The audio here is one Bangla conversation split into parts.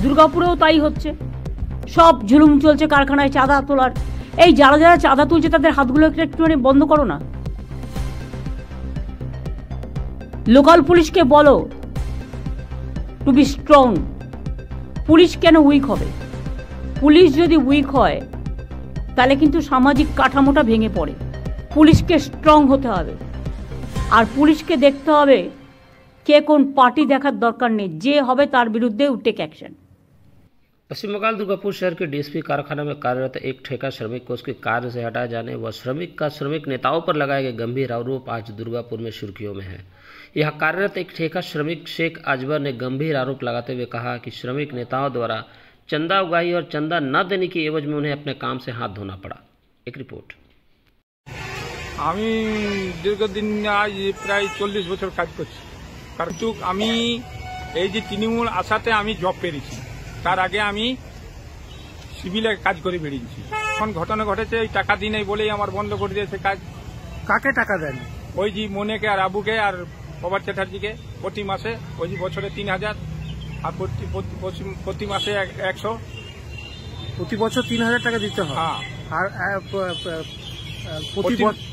দুর্গাপুরেও তাই হচ্ছে, সব জুলুম চলছে কারখানায় চাঁদা তোলার। এই যারা যারা চাঁদা তুলছে তাদের হাতগুলো একটুখানি বন্ধ করো না। লোকাল পুলিশকে বলো টু বি স্ট্রং। পুলিশ কেন উইক হবে? পুলিশ যদি উইক হয় তাহলে কিন্তু সামাজিক কাঠামোটা ভেঙে পড়ে। পুলিশকে স্ট্রং হতে হবে, আর পুলিশকে দেখতে হবে কে কোন পার্টি দেখার दरकार নেই, যে হবে তার বিরুদ্ধে টেক অ্যাকশন। पश्चिम बंगाल दुर्गापुर शहर के डीएसपी कारखाना में कार्यरत एक ठेका श्रमिक को उसके कार्य से हटाए जाने व श्रमिक नेताओं पर लगाए गए गंभीर आरोप आज दुर्गापुर में सुर्खियों में है। यह कार्यरत एक ठेका श्रमिक शेख अजबर ने गंभीर आरोप लगाते हुए कहा कि श्रमिक नेताओं द्वारा चंदा उगाही और चंदा न देने की एवज में उन्हें अपने काम से हाथ धोना पड़ा। एक रिपोर्ट। আমি দীর্ঘদিন আজ প্রায় 40 বছর কাজ করছি। কারণ আমি এই যে তৃণমূল আসাতে আমি জব পেয়েছি, তার আগে আমি সিভিলে কাজ করে বেরিয়েছি। এখন ঘটনা ঘটেছে এই টাকা দিই নাই বলেই আমার বন্ধ করে দিয়েছে কাজ। কাকে টাকা দেন? ওই যে মনেকে আর আবুকে আর প্রভাত চ্যাটার্জিকে প্রতি মাসে, ওই যে বছরে 3000 আর প্রতি মাসে 100। প্রতি বছর 3000 টাকা দিতে হয়? হ্যাঁ। আর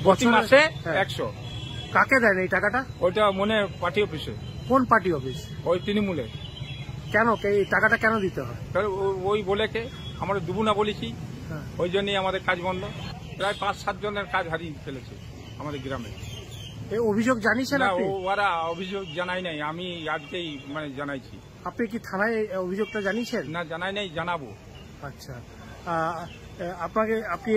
প্রতি মাসে 100। কাকে দেন এই টাকাটা? ওইটা মনে পার্টি অফিসে। কোন পার্টি অফিস? ওই তৃণমূলে। কেন এই টাকাটা কেন দিতে হয়? ওই বলে কে আমরা দেবো না বলেছি, হ্যাঁ। ওই জন্যই আমাদের কাজ বন্ধ। প্রায় 5-7 জনের কাজ হারিয়ে ফেলেছে আমাদের গ্রামে। এই অভিযোগ জানিয়েছেন না, আপনি? ওরা অভিযোগ জানাই নাই, আমি আজকেই জানাইছি। আপনি কি থানায় অভিযোগটা জানিয়েছেন? না, জানাই নাই, জানাবো। আচ্ছা, আপনি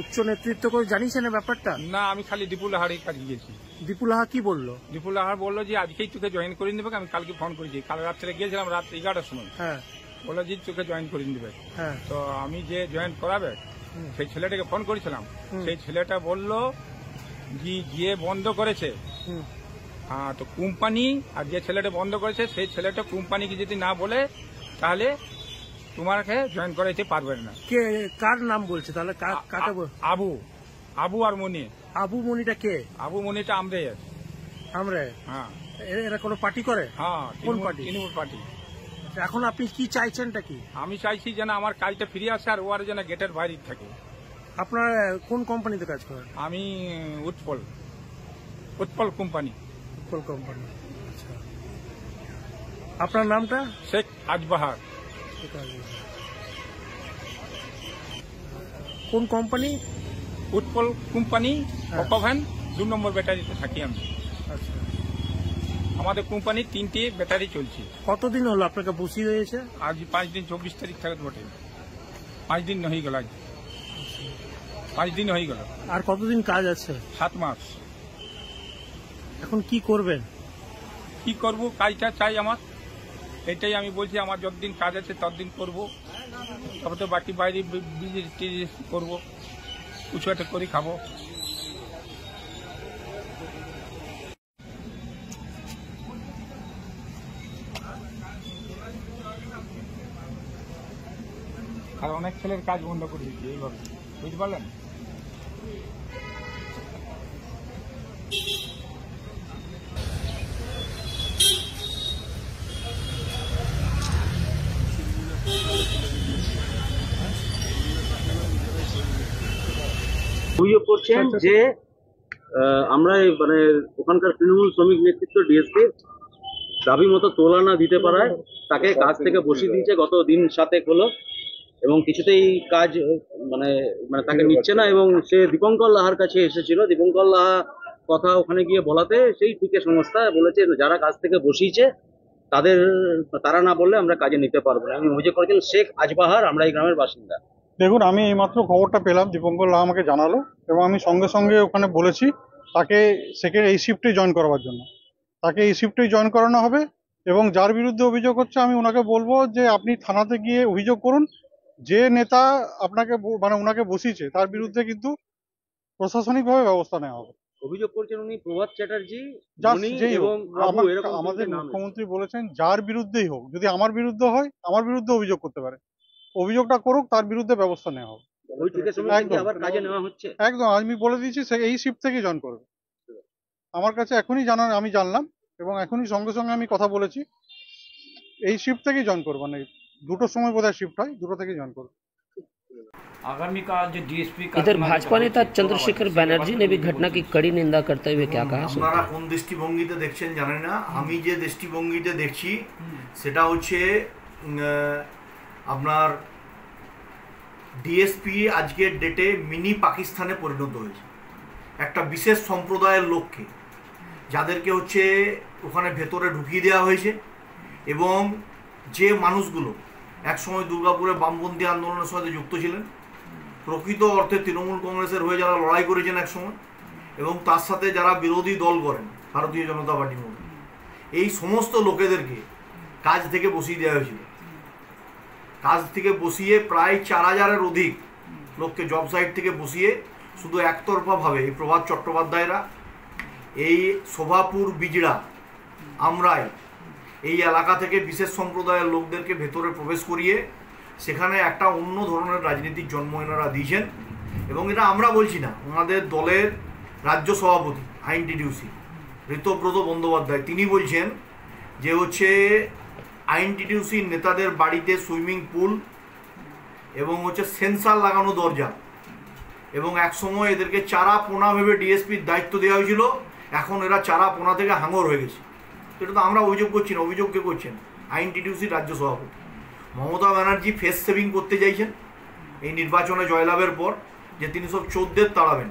উচ্চ নেতৃত্ব করে জানিয়েছেন এই ব্যাপারটা? না, আমি খালি দীপুলাহারের কাছে গিয়েছি। দীপুলাহা কি বললো? দীপুলাহার বললো যে আজকেই তোকে জয়েন করে নেবে। আমি কালকে ফোন করেছি, কাল রাত্রে গিয়েছিলাম, রাত 11টার সময়। হ্যাঁ। বললো যে তোকে জয়েন করে নেবে। হ্যাঁ। তো আমি যে জয়েন করাবে সেই ছেলেটাকে ফোন করেছিলাম। সেই ছেলেটা বললো যে গিয়ে বন্ধ করেছে। হ্যাঁ, তো কোম্পানি আর যে ছেলেটা বন্ধ করেছে সেই ছেলেটা কোম্পানিকে যদি না বলে তাহলে তোমাকে জয়েন করাইতে পারবে না। কে কার নাম বলছে তাহলে? কাকে? আবু আর মনি। আবু মনিটা কে? আবু মনিটা আমরা। হ্যাঁ। এরা কোনো পার্টি করে? হ্যাঁ। কোন পার্টি? তৃণমূল পার্টি। এখন আপনি কি চাইছেনটা কি? আমি চাইছি যেন আমার কাজটা ফিরে আসে আর ওর যেন গেটের বাইরে থাকে। আপনার কোন কোম্পানিতে কাজ করেন? আমি উৎপল কোম্পানি। উৎপল কোম্পানি। আচ্ছা, আপনার নামটা? শেখ আজবাহার। কোন কোম্পানি? উৎপল কোম্পানি, অকভ্যান 2 নম্বর ব্যাটারিতে থাকি আমি। আচ্ছা, আমাদের কোম্পানি 3টে ব্যাটারি চলছে। কতদিন হলো আপনাকে বসিয়ে হয়েছে? আজ 5 দিন, 24 তারিখ থেকে বটে। 5 দিন হয়ে গেল, আজ 5 দিন হয়ে গেল। আর কতদিন কাজ আছে? 7 মাস। এখন কি করবেন? কি করব, কাজটা চাই আমার। এটাই আমি বলছি, আমার যতদিন কাজ আছে ততদিন করবো। তবে তো বাকি বাইরে বিজনেস করবো, কিছু একটা করে খাবো। আর অনেক ছেলের কাজ বন্ধ করে দিচ্ছি এইভাবে, বুঝতে পারলেন? অভিযোগ করছেন যে আমরা ওখানকার তৃণমূল শ্রমিক নেতৃত্ব ডিএসপি দাবি মতো তোলা না দিতে পারায় তাকে কাজ থেকে বসিয়ে দিয়েছে গত দিন 7 হলো, এবং কিছুতেই কাজ তাকে নিচ্ছে না। এবং সে দীপঙ্কর লাহার কাছে এসেছিল। দীপঙ্কর লাহা কথা ওখানে গিয়ে বলাতে সেই ঠিকা সংস্থা বলেছে যারা কাজ থেকে বসিয়েছে তারা না বললে আমরা কাজে নিতে পারবো না। আমি অভিযোগ করেছেন শেখ আজবাহার, আমরা এই গ্রামের বাসিন্দা। দেখুন, আমি এইমাত্র খবরটা পেলাম, দীপঙ্কর লাহা আমাকে জানালো, এবং আমি সঙ্গে সঙ্গে ওখানে বলেছি তাকে এই শিফটে জয়েন করাবার জন্য। তাকে এই শিফটেই জয়েন করানো হবে, এবং যার বিরুদ্ধে অভিযোগ হচ্ছে আমি ওনাকে বলবো যে আপনি থানাতে গিয়ে অভিযোগ করুন। যে নেতা আপনাকে ওনাকে বসিয়েছে তার বিরুদ্ধে কিন্তু প্রশাসনিকভাবে ব্যবস্থা নেওয়া হবে। অভিযোগ করছেন উনি প্রভাত চ্যাটার্জি এবং আমাদের মুখ্যমন্ত্রী বলেছেন যার বিরুদ্ধেই হোক, যদি আমার বিরুদ্ধে হয় আমার বিরুদ্ধে অভিযোগ করতে পারে, অভিযোগটা করুক, তার বিরুদ্ধে ব্যবস্থা নেওয়া হবে। একদম আমি বলে দিয়েছি সে এই শিফট থেকেই জয়েন করবে। আমার কাছে এখনই আমি জানলাম, এবং এখনই সঙ্গে সঙ্গে আমি কথা বলেছি, এই শিফট থেকেই জয়েন করবো না। 2টোর সময় বোধহয় শিফট হয়, 2টো থেকে জয়েন করবে। आगामीकाल जो डीएसपी इधर भाजपा नेता चंद्रशेखर बैनर्जी ने भी घटना की कड़ी निंदा करते हुए क्या कहा सुनते আপনারা हैं। কোন দৃষ্টিভঙ্গিতে দেখছেন জানেন না, আমি যে দৃষ্টিভঙ্গিতে দেখছি সেটা হচ্ছে আপনার ডিএসপি আজকের ডেটে মিনি পাকিস্তানে পরিণত হয়েছে। একটা বিশেষ সম্প্রদায়ের লোককে যাদেরকে হচ্ছে ওখানে ভেতরে ঢুকিয়ে দেওয়া হয়েছে, এবং যে মানুষগুলো একসময় দুর্গাপুরে বামপন্থী আন্দোলনের সাথে যুক্ত ছিলেন, প্রকৃত অর্থে তৃণমূল কংগ্রেসের হয়ে যারা লড়াই করেছেন একসময়, এবং তার সাথে যারা বিরোধী দল করেন ভারতীয় জনতা পার্টির মধ্যে, এই সমস্ত লোকেদেরকে কাজ থেকে বসিয়ে দেওয়া হয়েছিল। কাজ থেকে বসিয়ে প্রায় 4000-এর অধিক লোককে জব সাইট থেকে বসিয়ে শুধু একতরফাভাবে এই প্রভাত চট্টোপাধ্যায়রা এই শোভাপুর, বিজড়া, আমরাই এই এলাকা থেকে বিশেষ সম্প্রদায়ের লোকদেরকে ভেতরে প্রবেশ করিয়ে সেখানে একটা অন্য ধরনের রাজনীতির জন্ম এনারা দিয়েছেন। এবং এটা আমরা বলছি না, ওনাদের দলের রাজ্য সভাপতি আইএনটিটিউসি ঋতব্রত বন্দ্যোপাধ্যায় তিনি বলছেন যে হচ্ছে আইএনটিটিউসির নেতাদের বাড়িতে সুইমিং পুল এবং হচ্ছে সেন্সার লাগানো দরজা, এবং একসময় এদেরকে চারা পোনা ভেবে ডিএসপির দায়িত্ব দেওয়া হয়েছিল, এখন এরা চারা পোনা থেকে হাঙর হয়ে গেছে। এটা তো আমরা অভিযোগ করছি না, অভিযোগ কে করছেন? আইএনটিটিউসির রাজ্য সভাপতি মমতা ব্যানার্জি ফেস সেভিং করতে চাইছেন এই নির্বাচনে জয়লাভের পর, যে তিনি সব চোরদের তাড়াবেন।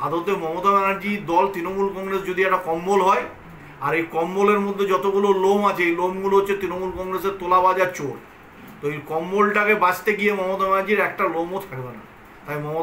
আদতে মমতা ব্যানার্জি দল তৃণমূল কংগ্রেস যদি একটা কম্বল হয়, আর এই কম্বলের মধ্যে যতগুলো লোম আছে এই লোমগুলো হচ্ছে তৃণমূল কংগ্রেসের তোলাবাজার চোর, তো এই কম্বলটাকে বাঁচতে গিয়ে মমতা ব্যানার্জির একটা লোমও থাকবে না। তাই মমতা